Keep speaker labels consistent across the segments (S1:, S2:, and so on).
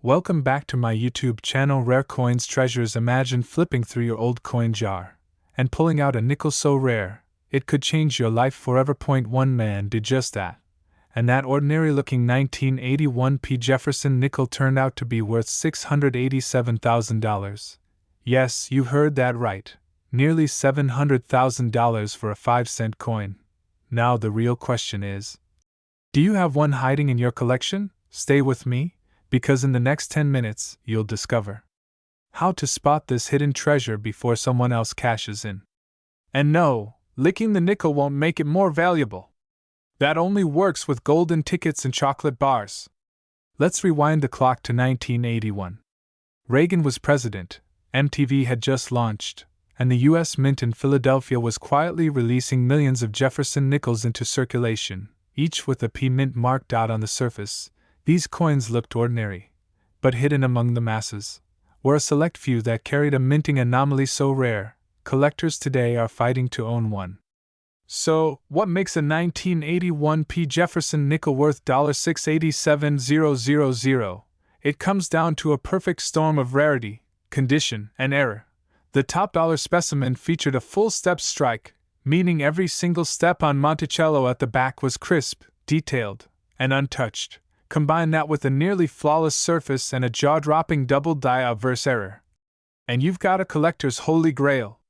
S1: Welcome back to my YouTube channel Rare Coins Treasures. Imagine flipping through your old coin jar and pulling out a nickel so rare it could change your life forever. One man did just that, and that ordinary looking 1981 Jefferson Nickel turned out to be worth $687,000. Yes, you heard that right, nearly $700,000 for a 5-cent coin. Now the real question is, do you have one hiding in your collection? Stay with me, because in the next 10 minutes, you'll discover how to spot this hidden treasure before someone else cashes in. And no, licking the nickel won't make it more valuable. That only works with golden tickets and chocolate bars. Let's rewind the clock to 1981. Reagan was president, MTV had just launched, and the U.S. Mint in Philadelphia was quietly releasing millions of Jefferson Nickels into circulation, each with a P mint marked out on the surface. These coins looked ordinary, but hidden among the masses were a select few that carried a minting anomaly so rare, collectors today are fighting to own one. So, what makes a 1981 Jefferson Nickel worth $687,000? It comes down to a perfect storm of rarity, condition, and error. The top dollar specimen featured a full step strike, meaning every single step on Monticello at the back was crisp, detailed, and untouched. Combine that with a nearly flawless surface and a jaw-dropping double die obverse error, and you've got a collector's holy grail.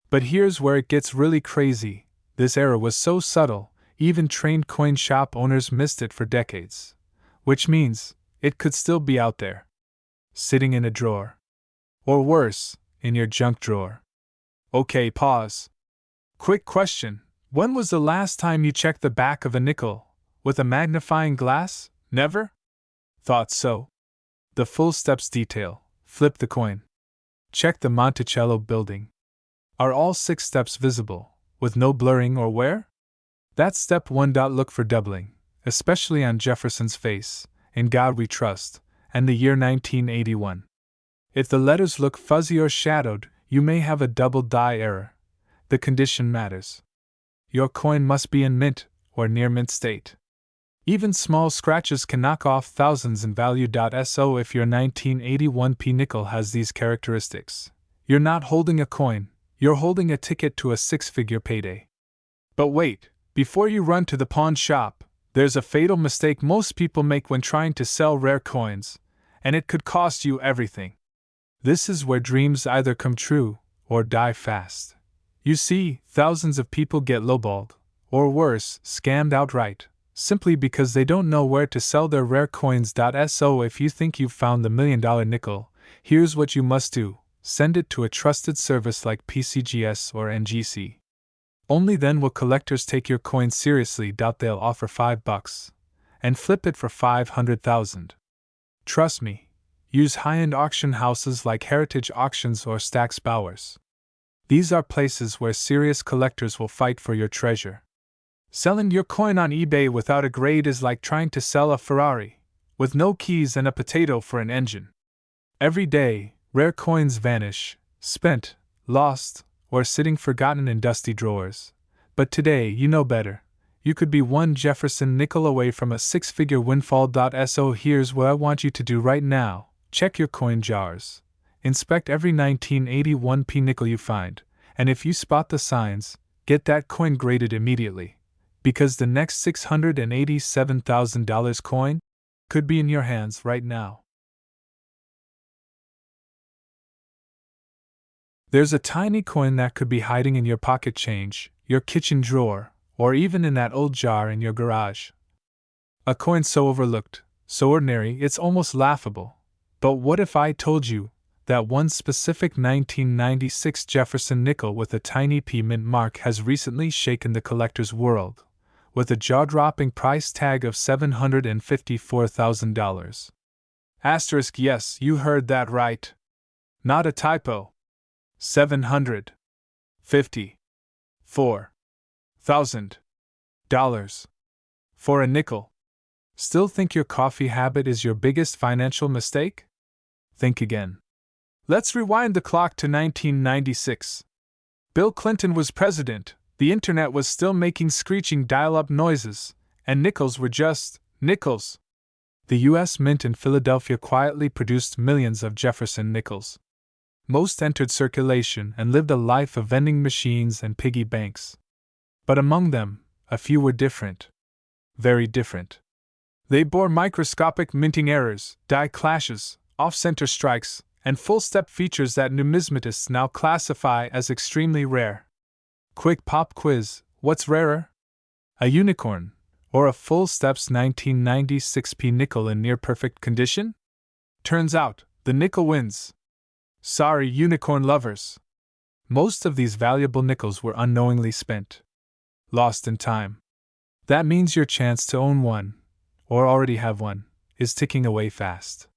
S1: But here's where it gets really crazy. This error was so subtle, even trained coin shop owners missed it for decades. Which means, it could still be out there, sitting in a drawer. Or worse, in your junk drawer. Okay, pause. Quick question, when was the last time you checked the back of a nickel with a magnifying glass? Never? Thought so. The full steps detail. Flip the coin. Check the Monticello building. Are all 6 steps visible, with no blurring or wear? That's step 1. Look for doubling, especially on Jefferson's face, in God we trust, and the year 1981. If the letters look fuzzy or shadowed, you may have a double die error. The condition matters. Your coin must be in mint, or near mint state. Even small scratches can knock off thousands in value. So if your 1981 nickel has these characteristics, you're not holding a coin, you're holding a ticket to a 6-figure payday. But wait, before you run to the pawn shop, there's a fatal mistake most people make when trying to sell rare coins, and it could cost you everything. This is where dreams either come true, or die fast. You see, thousands of people get lowballed, or worse, scammed outright, simply because they don't know where to sell their rare coins. So if you think you've found the $1 million nickel, here's what you must do. Send it to a trusted service like PCGS or NGC. Only then will collectors take your coin seriously. They'll offer $5 and flip it for $500,000. Trust me. Use high-end auction houses like Heritage Auctions or Stack's Bowers. These are places where serious collectors will fight for your treasure. Selling your coin on eBay without a grade is like trying to sell a Ferrari with no keys and a potato for an engine. Every day, rare coins vanish, spent, lost, or sitting forgotten in dusty drawers. But today, you know better. You could be one Jefferson Nickel away from a 6-figure windfall. So here's what I want you to do right now. Check your coin jars. Inspect every 1981 nickel you find, and if you spot the signs, get that coin graded immediately. Because the next $687,000 coin could be in your hands right now. There's a tiny coin that could be hiding in your pocket change, your kitchen drawer, or even in that old jar in your garage. A coin so overlooked, so ordinary, it's almost laughable. But what if I told you that one specific 1996 Jefferson Nickel with a tiny P mint mark has recently shaken the collector's world, with a jaw-dropping price tag of $754,000. Asterisk, yes, you heard that right. Not a typo. $754,000 for a nickel. Still think your coffee habit is your biggest financial mistake? Think again. Let's rewind the clock to 1996. Bill Clinton was president, the internet was still making screeching dial-up noises, and nickels were just nickels. The U.S. Mint in Philadelphia quietly produced millions of Jefferson Nickels. Most entered circulation and lived a life of vending machines and piggy banks. But among them, a few were different. Very different. They bore microscopic minting errors, die clashes, off-center strikes, and full-step features that numismatists now classify as extremely rare. Quick pop quiz: what's rarer? A unicorn, or a full steps 1996p nickel in near-perfect condition? Turns out, the nickel wins. Sorry, unicorn lovers. Most of these valuable nickels were unknowingly spent. Lost in time. That means your chance to own one, or already have one, is ticking away fast.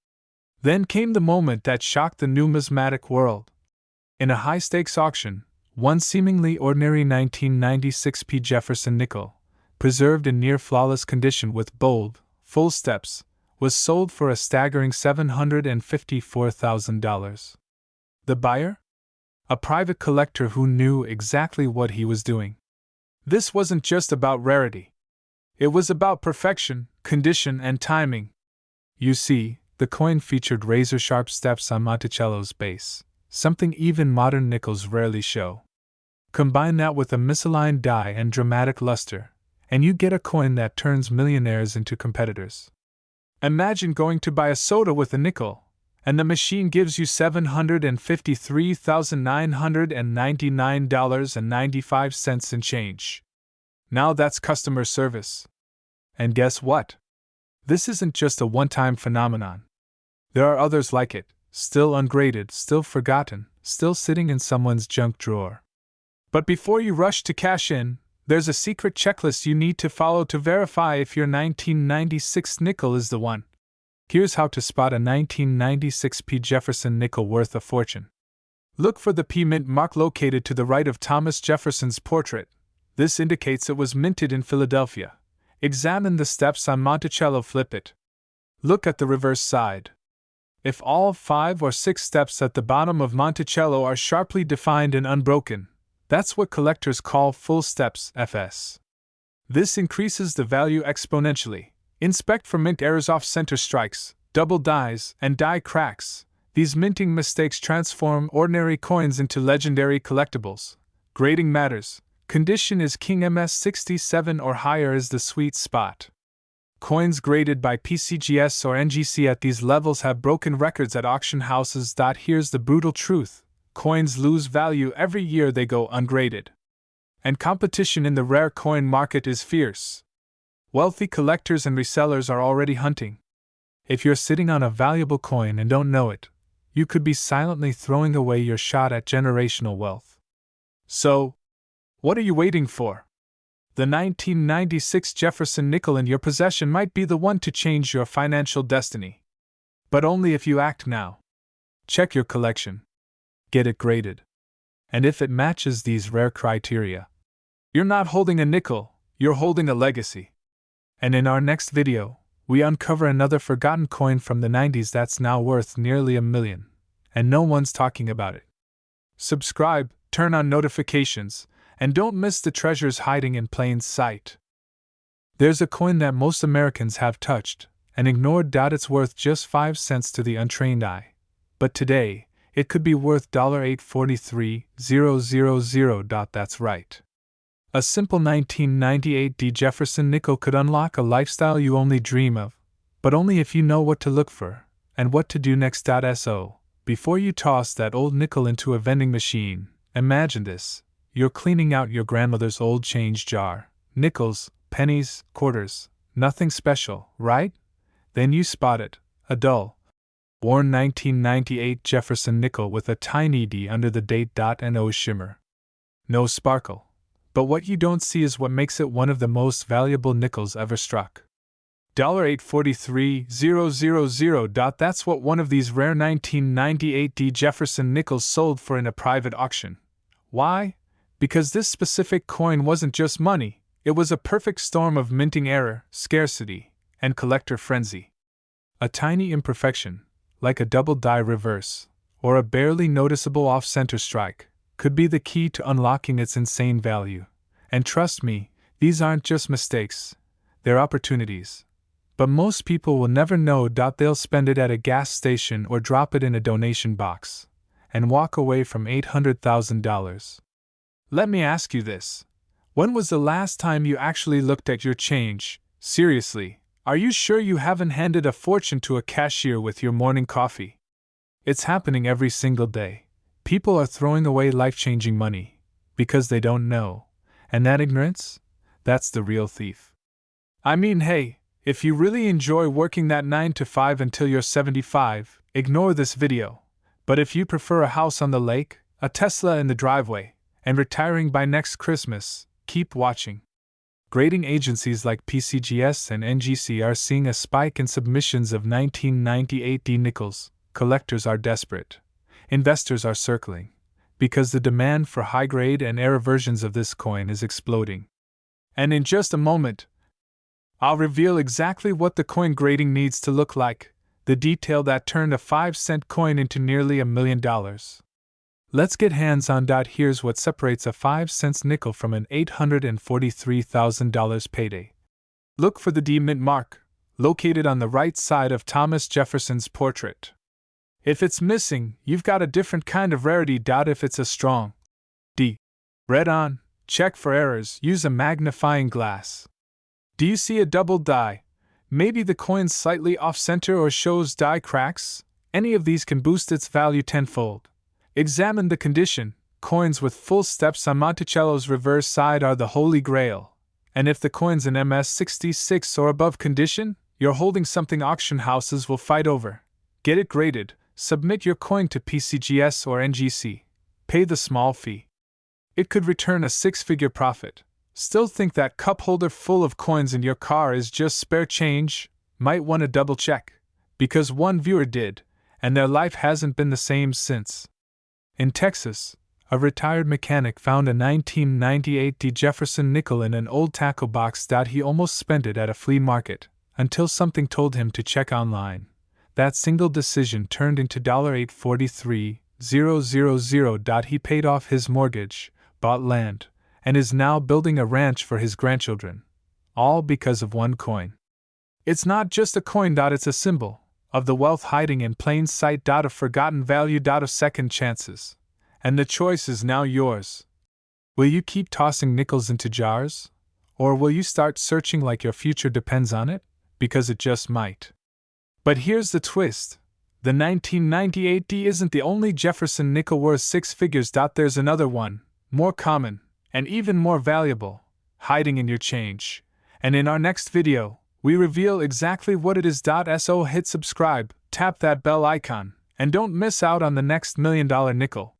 S1: Then came the moment that shocked the numismatic world. In a high-stakes auction, one seemingly ordinary 1996p Jefferson nickel, preserved in near-flawless condition with bold, full steps, was sold for a staggering $754,000. The buyer? A private collector who knew exactly what he was doing. This wasn't just about rarity. It was about perfection, condition, and timing. You see, the coin featured razor-sharp steps on Monticello's base, something even modern nickels rarely show. Combine that with a misaligned die and dramatic luster, and you get a coin that turns millionaires into competitors. Imagine going to buy a soda with a nickel, and the machine gives you $753,999.95 in change. Now that's customer service. And guess what? This isn't just a one-time phenomenon. There are others like it, still ungraded, still forgotten, still sitting in someone's junk drawer. But before you rush to cash in, there's a secret checklist you need to follow to verify if your 1996 nickel is the one. Here's how to spot a 1996p Jefferson nickel worth a fortune. Look for the P mint mark located to the right of Thomas Jefferson's portrait. This indicates it was minted in Philadelphia. Examine the steps on Monticello, flip it. Look at the reverse side. If all 5 or 6 steps at the bottom of Monticello are sharply defined and unbroken, that's what collectors call full steps, FS. This increases the value exponentially. Inspect for mint errors, off-center strikes, double dies, and die cracks. These minting mistakes transform ordinary coins into legendary collectibles. Grading matters. Condition is king. MS67 or higher is the sweet spot. Coins graded by PCGS or NGC at these levels have broken records at auction houses. Here's the brutal truth. Coins lose value every year they go ungraded. And competition in the rare coin market is fierce. Wealthy collectors and resellers are already hunting. If you're sitting on a valuable coin and don't know it, you could be silently throwing away your shot at generational wealth. So, what are you waiting for? The 1996 Jefferson nickel in your possession might be the one to change your financial destiny. But only if you act now. Check your collection. Get it graded. And if it matches these rare criteria, you're not holding a nickel, you're holding a legacy. And in our next video, we uncover another forgotten coin from the 90s that's now worth nearly $1 million, and no one's talking about it. Subscribe, turn on notifications, and don't miss the treasures hiding in plain sight. There's a coin that most Americans have touched and ignored. It's worth just 5 cents to the untrained eye. But today, it could be worth $843,000. That's right. A simple 1998 Jefferson nickel could unlock a lifestyle you only dream of, but only if you know what to look for and what to do next. So, before you toss that old nickel into a vending machine, imagine this. You're cleaning out your grandmother's old change jar. Nickels, pennies, quarters, nothing special, right? Then you spot it, a dull, worn 1998 Jefferson nickel with a tiny D under the date. No shimmer. No sparkle. But what you don't see is what makes it one of the most valuable nickels ever struck. $843,000. That's what one of these rare 1998 Jefferson nickels sold for in a private auction. Why? Because this specific coin wasn't just money, it was a perfect storm of minting error, scarcity, and collector frenzy. A tiny imperfection, like a double die reverse, or a barely noticeable off-center strike, could be the key to unlocking its insane value. And trust me, these aren't just mistakes, they're opportunities. But most people will never know. They'll spend it at a gas station or drop it in a donation box and walk away from $800,000. Let me ask you this. When was the last time you actually looked at your change? Seriously, are you sure you haven't handed a fortune to a cashier with your morning coffee? It's happening every single day. People are throwing away life-changing money because they don't know. And that ignorance? That's the real thief. I mean, hey, if you really enjoy working that 9 to 5 until you're 75, ignore this video. But if you prefer a house on the lake, a Tesla in the driveway, and retiring by next Christmas, keep watching. Grading agencies like PCGS and NGC are seeing a spike in submissions of 1998 D Nickels. Collectors are desperate. Investors are circling, because the demand for high-grade and era versions of this coin is exploding. And in just a moment, I'll reveal exactly what the coin grading needs to look like, the detail that turned a 5-cent coin into nearly $1 million. Let's get hands-on. Here's what separates a 5-cent nickel from an $843,000 payday. Look for the D mint mark, located on the right side of Thomas Jefferson's portrait. If it's missing, you've got a different kind of rarity. If it's a strong D red on, check for errors, use a magnifying glass. Do you see a double die? Maybe the coin's slightly off-center or shows die cracks? Any of these can boost its value tenfold. Examine the condition. Coins with full steps on Monticello's reverse side are the holy grail. And if the coin's in MS66 or above condition, you're holding something auction houses will fight over. Get it graded. Submit your coin to PCGS or NGC. Pay the small fee. It could return a 6-figure profit. Still think that cup holder full of coins in your car is just spare change? Might want to double check. Because one viewer did, and their life hasn't been the same since. In Texas, a retired mechanic found a 1998 D Jefferson Nickel in an old tackle box. He almost spent it at a flea market, until something told him to check online. That single decision turned into $843,000. He paid off his mortgage, bought land, and is now building a ranch for his grandchildren. All because of one coin. It's not just a coin. It's a symbol of the wealth hiding in plain sight. Of forgotten value. Of second chances. And the choice is now yours. Will you keep tossing nickels into jars? Or will you start searching like your future depends on it? Because it just might. But here's the twist. The 1998 D isn't the only Jefferson nickel worth 6 figures. There's another one, more common, and even more valuable, hiding in your change. And in our next video, we reveal exactly what it is. So hit subscribe, tap that bell icon, and don't miss out on the next $1 million nickel.